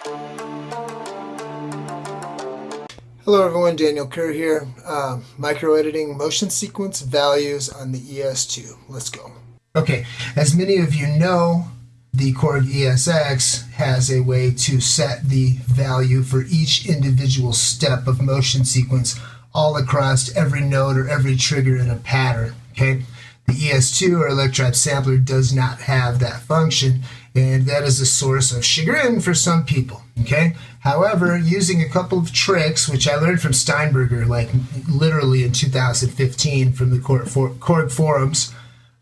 Hello everyone, Daniel Kerr here. Micro editing motion sequence values on the ES2. Let's go. Okay, as many of you know, the Korg ESX has a way to set the value for each individual step of motion sequence all across every node or every trigger in a pattern. Okay, the ES2 or Electribe Sampler does not have that function, and that is a source of chagrin for some people. Okay, however, using a couple of tricks, which I learned from Steinberger, like literally in 2015 from the Korg forums,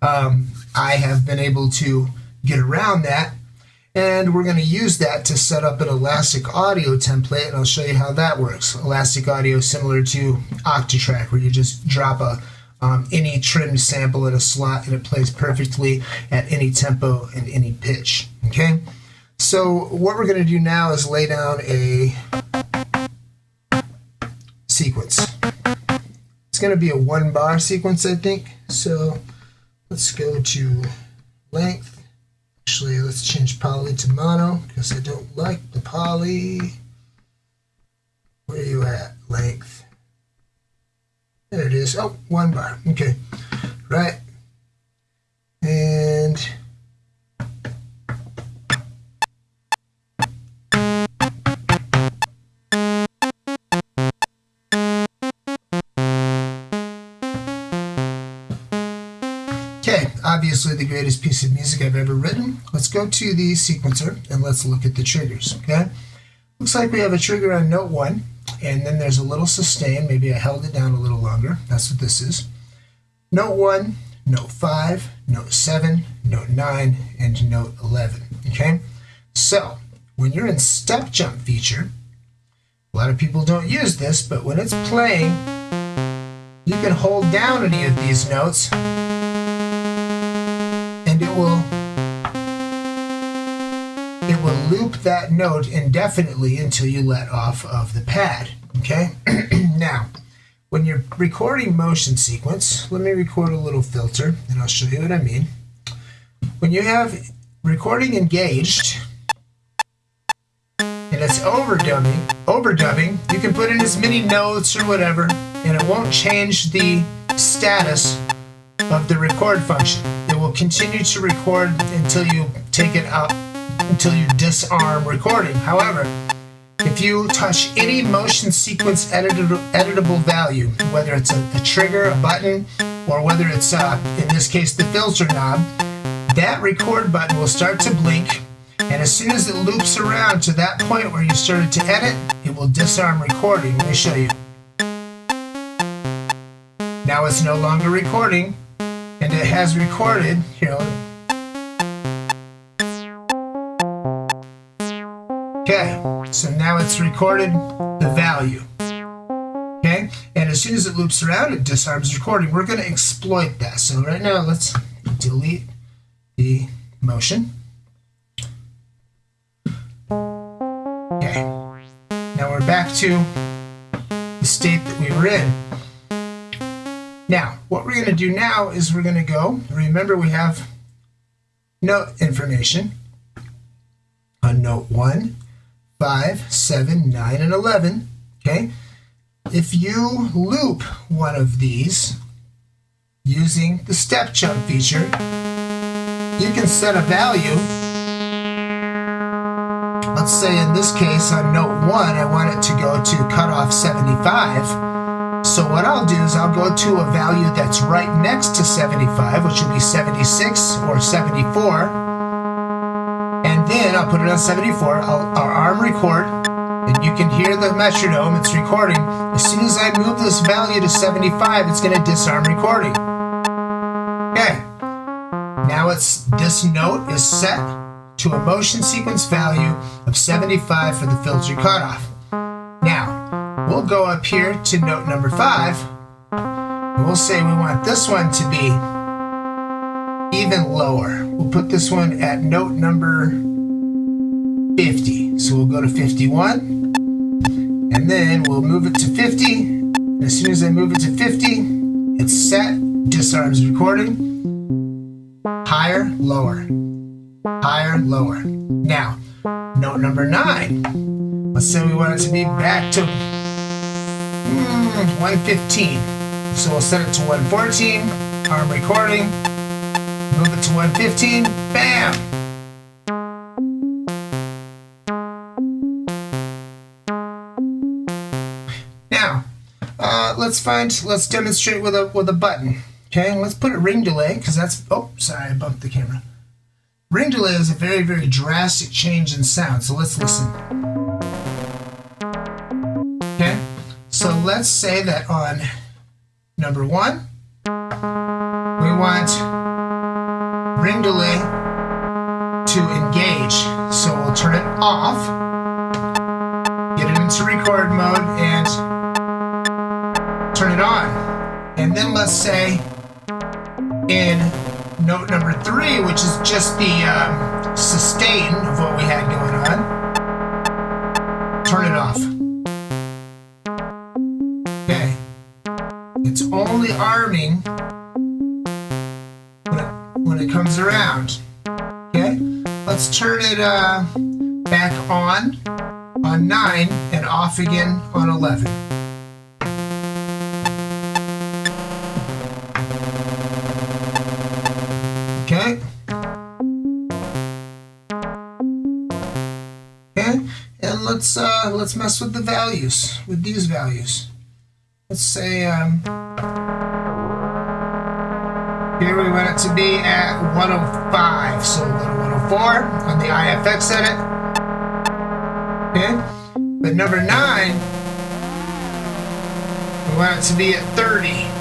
I have been able to get around that, and we're going to use that to set up an elastic audio template, and I'll show you how that works. Elastic audio similar to Octatrack, where you just drop any trimmed sample in a slot and it plays perfectly at any tempo and any pitch. Okay, so what we're going to do now is lay down a sequence. It's going to be a 1-bar sequence, I think. So let's go to length. Actually, let's change poly to mono because I don't like the poly. Where are you at? Length. There it is. Oh, 1 bar. Okay. Right. And okay, obviously the greatest piece of music I've ever written. Let's go to the sequencer and let's look at the triggers. Okay. Looks like we have a trigger on note 1. And then there's a little sustain. Maybe I held it down a little longer. That's what this is. Note 1, note 5, note 7, note 9, and note 11. Okay? So, when you're in step jump feature, a lot of people don't use this, but when it's playing, you can hold down any of these notes, and it will loop that note indefinitely until you let off of the pad. Okay? Now, when you're recording motion sequence, let me record a little filter and I'll show you what I mean. When you have recording engaged and it's overdubbing, you can put in as many notes or whatever and it won't change the status of the record function. It will continue to record until you take it out, until you disarm recording. However, if you touch any motion sequence editable value, whether it's a trigger, a button, or whether it's, in this case, the filter knob, that record button will start to blink, and as soon as it loops around to that point where you started to edit, it will disarm recording. Let me show you. Now it's no longer recording, and it has recorded, here, okay, so now it's recorded the value. Okay, and as soon as it loops around, it disarms recording. We're going to exploit that. So right now, let's delete the motion. Okay, now we're back to the state that we were in. Now, what we're going to do now is we're going to go, remember we have note information on note 1, 5, 7, 9, and 11. Okay? If you loop one of these using the step jump feature, you can set a value. Let's say in this case on note 1, I want it to go to cutoff 75. So what I'll do is I'll go to a value that's right next to 75, which will be 76 or 74. And then I'll put it on 74, I'll arm record, and you can hear the metronome, it's recording. As soon as I move this value to 75, it's going to disarm recording. Okay, now this note is set to a motion sequence value of 75 for the filter cutoff. Now, we'll go up here to note number 5, and we'll say we want this one to be even lower. We'll put this one at note number 50. So we'll go to 51, and then we'll move it to 50. And as soon as I move it to 50, it's set, disarms recording. Higher, lower. Higher, lower. Now, Note number 9. Let's say we want it to be back to 115. So we'll set it to 114, arm recording, move it to 115, bam! Now, let's demonstrate with a button. Okay, let's put a ring delay, because that's, oh, sorry, I bumped the camera. Ring delay is a very, very drastic change in sound, so let's listen. Okay, so let's say that on number 1, we want ring delay to engage. So we'll turn it off, get it into record mode, and turn it on. And then let's say in note number 3, which is just the sustain of what we had going on, turn it off. Okay. It's only arming when it comes around. Okay? Let's turn it back on 9 and off again on 11. Okay? Okay? And let's mess with the values, with these values. Let's say here we want it to be at 105, so we'll go to 104 on the IFX edit. Okay, but number 9, we want it to be at 30.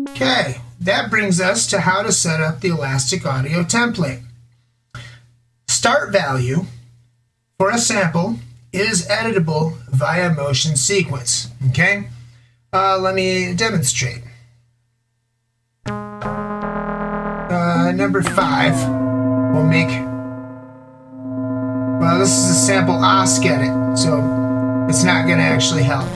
Okay, that brings us to how to set up the Elastic Audio template. Start value for a sample is editable via motion sequence. Okay, let me demonstrate. Number 5, we'll make, well, this is a sample OSC edit, so it's not going to actually help.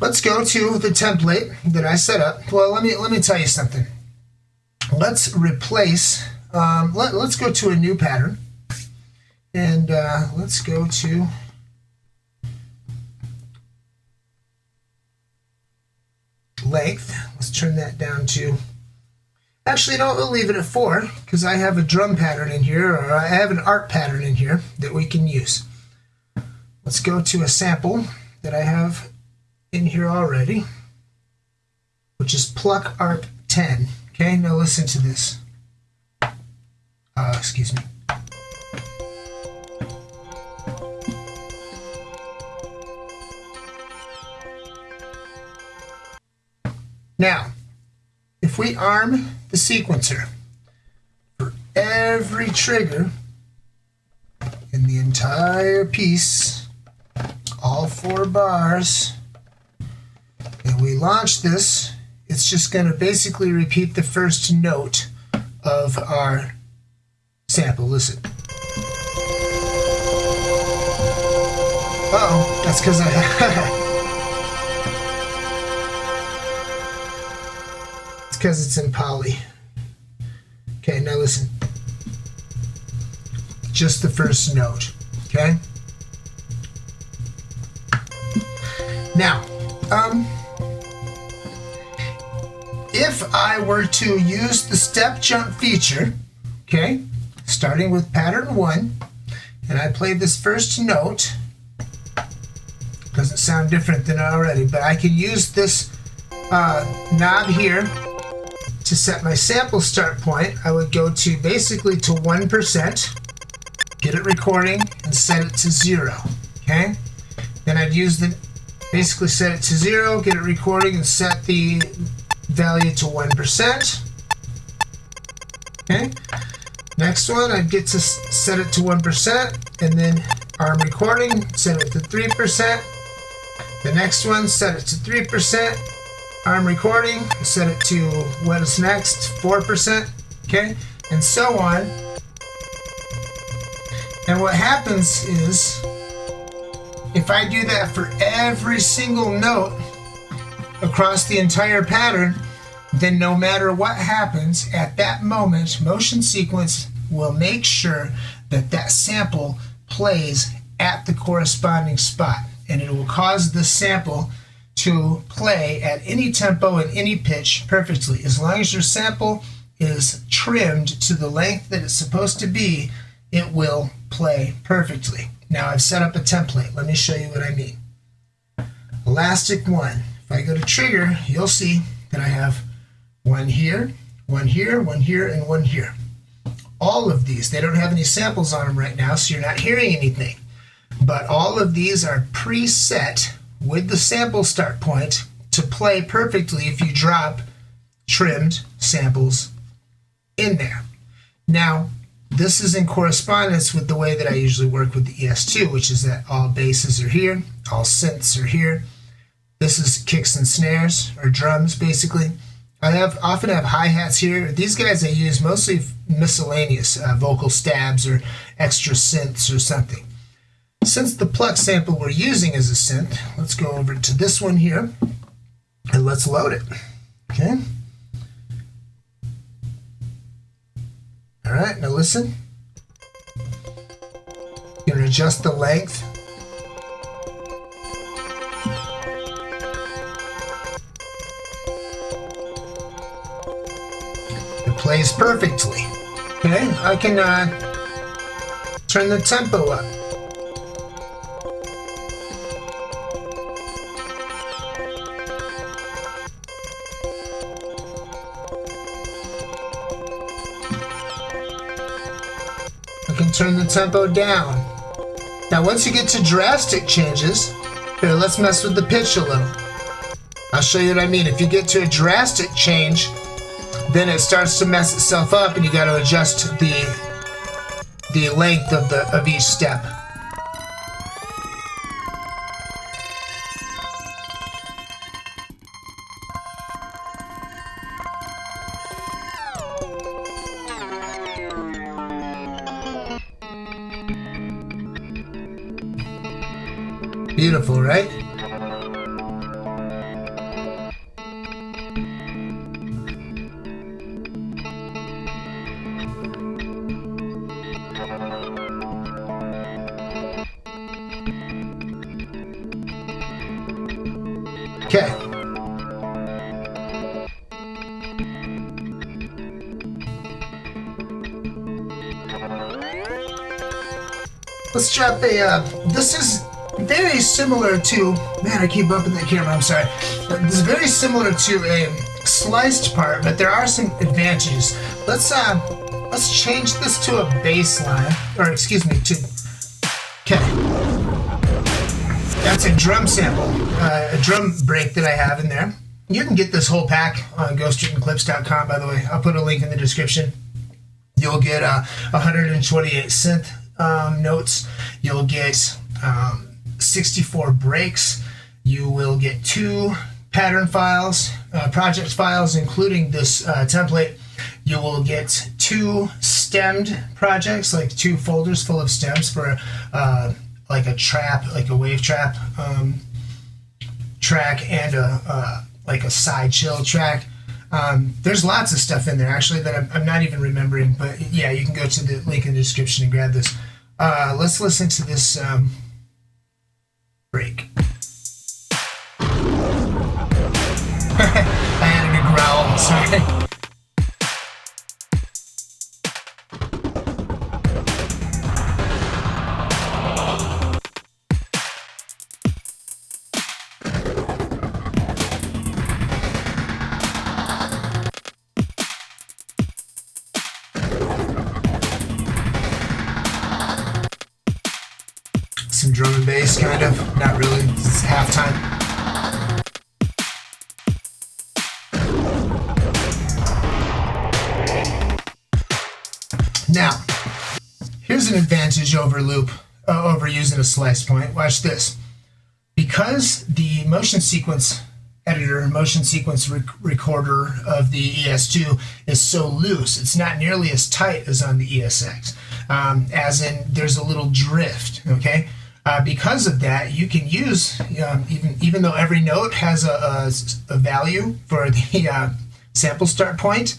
Let's go to the template that I set up. Well, let me tell you something. Let's replace, let's go to a new pattern, and let's go to length. Let's turn that down to, actually no, we'll leave it at 4, because I have a drum pattern in here, or I have an art pattern in here that we can use. Let's go to a sample that I have in here already, which is pluck ARP 10. Okay, now listen to this. Excuse me. Now, if we arm the sequencer for every trigger in the entire piece, all 4 bars, and we launch this, it's just going to basically repeat the first note of our sample. Listen. Uh-oh, that's because it's because it's in poly. Okay, now listen. Just the first note, okay? Now, if I were to use the step jump feature, okay, starting with pattern 1, and I played this first note, doesn't sound different than already, but I can use this knob here to set my sample start point. I would go to basically to 1%, get it recording, and set it to 0, okay? Then I'd use the, basically set it to 0, get it recording, and set the value to 1%. Okay. Next one, I'd get to set it to 1%, and then arm recording, set it to 3%. The next one, set it to 3%. Arm recording, set it to what is next, 4%. Okay, and so on. And what happens is, if I do that for every single note across the entire pattern, then no matter what happens at that moment, motion sequence will make sure that that sample plays at the corresponding spot. And it will cause the sample to play at any tempo and any pitch perfectly. As long as your sample is trimmed to the length that it's supposed to be, it will play perfectly. Now I've set up a template. Let me show you what I mean. Elastic 1. If I go to trigger, you'll see that I have one here, one here, one here, and one here. All of these, they don't have any samples on them right now, so you're not hearing anything. But all of these are preset with the sample start point to play perfectly if you drop trimmed samples in there. Now, this is in correspondence with the way that I usually work with the ES2, which is that all basses are here, all synths are here. This is kicks and snares, or drums, basically. I often have hi-hats here. These guys I use mostly miscellaneous vocal stabs or extra synths or something. Since the pluck sample we're using is a synth, let's go over to this one here, and let's load it. Okay? All right, now listen. You're going to adjust the length. It plays perfectly. Okay, I can turn the tempo up. Turn the tempo down. Now once you get to drastic changes, here, let's mess with the pitch a little. I'll show you what I mean. If you get to a drastic change, then it starts to mess itself up and you got to adjust the length of each step. Beautiful, right? Okay. Let's drop this is very similar to, man, I keep bumping the camera, I'm sorry. This is very similar to a sliced part, but there are some advantages. Let's change this to a bass line, or excuse me, okay. That's a drum sample, a drum break that I have in there. You can get this whole pack on ghostwrittenclips.com, by the way. I'll put a link in the description. You'll get 128 synth notes. You'll get 64 breaks. You will get 2 pattern files, project files, including this template. You will get 2 stemmed projects, like 2 folders full of stems for like a trap, like a wave trap track, and like a side chill track. There's lots of stuff in there actually that I'm not even remembering, but yeah, you can go to the link in the description and grab this. Let's listen to this break. I had a good growl, sorry. Some drum and bass, kind of. Not really. It's halftime. Now, here's an advantage over using a slice point. Watch this. Because the motion sequence editor, motion sequence recorder of the ES2 is so loose, it's not nearly as tight as on the ESX. as in there's a little drift, okay? Because of that, you can use, even though every note has a value for the sample start point,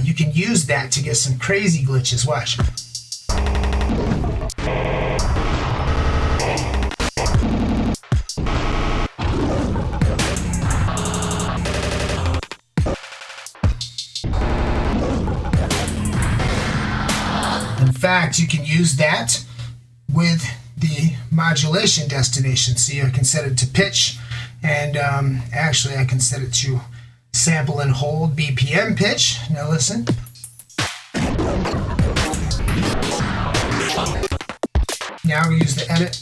you can use that to get some crazy glitches. Watch. In fact, you can use that with the modulation destination. See, I can set it to pitch, and actually I can set it to sample and hold BPM pitch. Now listen. Now we use the edit.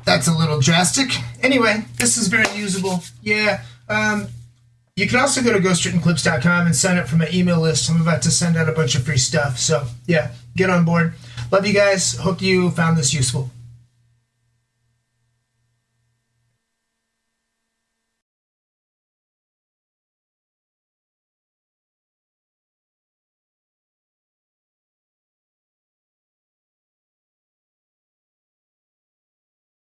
That's a little drastic. Anyway, this is very usable. Yeah. You can also go to GhostWrittenClips.com and sign up for my email list. I'm about to send out a bunch of free stuff. So, yeah, get on board. Love you guys. Hope you found this useful.